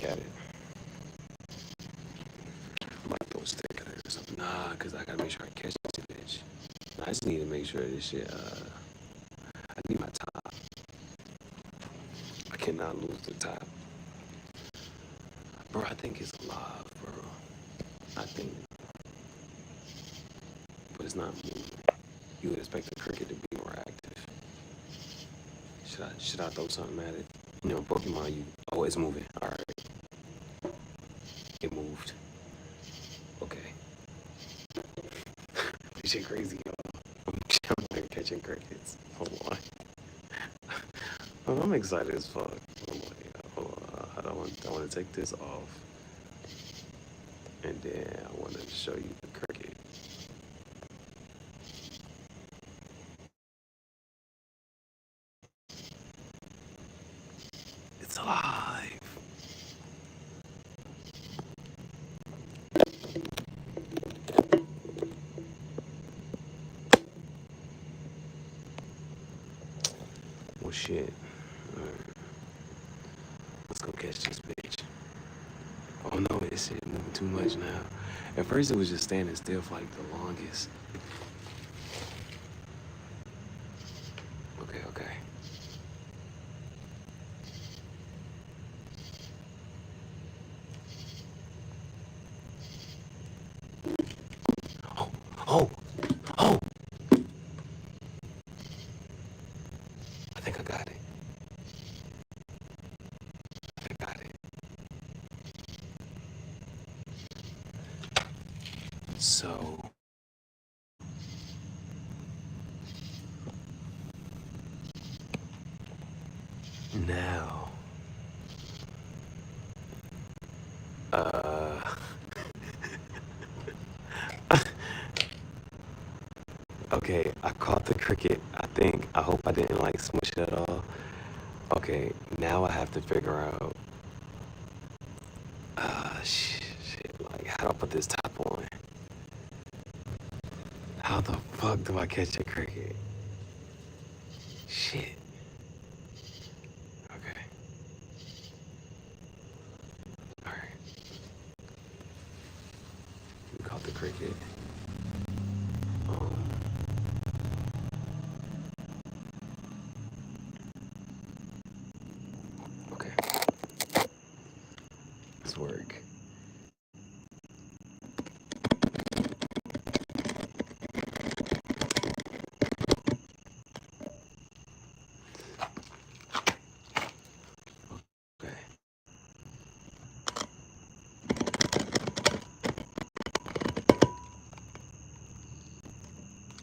at it. I might throw a stick at it or something. Nah, because I gotta make sure I catch this bitch. I just need to make sure this shit, I need my top. I cannot lose the top. Bro, I think it's alive, bro. I think. But it's not moving. You would expect the cricket to be more active. Should I throw something at it? You know, Pokemon, oh, it's moving. All right. It moved. Okay. This shit crazy, y'all. I'm there catching crickets. Hold on. I'm excited as fuck. Hold on. I want to take this off. And then I want to show you the cricket. It's alive. Well, shit. All right. Let's go catch this bitch. Oh no, this shit moving too much now. At first it was just standing still for like the longest. Okay. Oh! I think I got it. So now, okay, I caught the cricket, I think. I hope I didn't like smush it at all. Okay, now I have to figure out, shit, like, how do I put this top on? How the fuck do I catch a cricket? Shit. Okay. Alright. We caught the cricket. Okay. Let's work.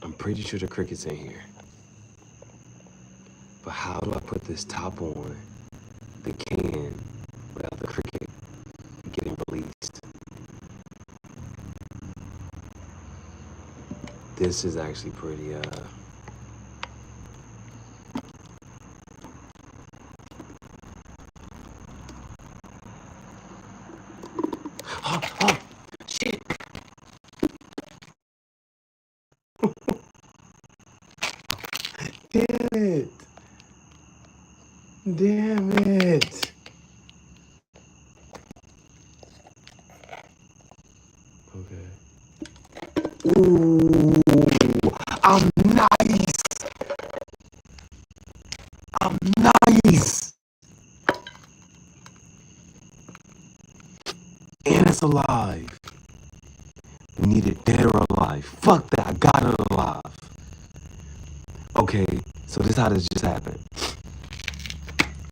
I'm pretty sure the cricket's in here. But how do I put this top on the can without the cricket getting released? This is actually pretty, shit! Damn it! Okay. Ooh, I'm nice! And it's alive. We need it dead or alive. Fuck that, I got it alive. Okay, so this is how this just happened.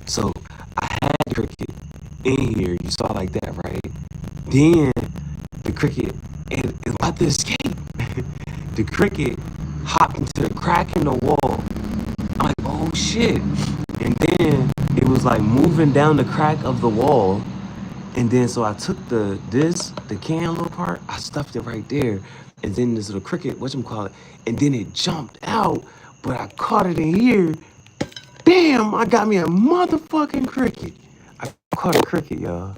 So I had the cricket in here, you saw like that, right? Then the cricket is about to escape. The cricket hopped into the crack in the wall. I'm like, oh shit. And then it was like moving down the crack of the wall. And then so I took the can little part, I stuffed it right there. And then this little cricket, whatchamacallit, and then it jumped out, but I caught it in here. Damn, I got me a motherfucking cricket. I caught a cricket, y'all.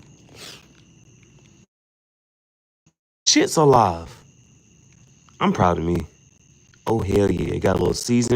Shit's alive. I'm proud of me. Oh, hell yeah. It got a little seasoning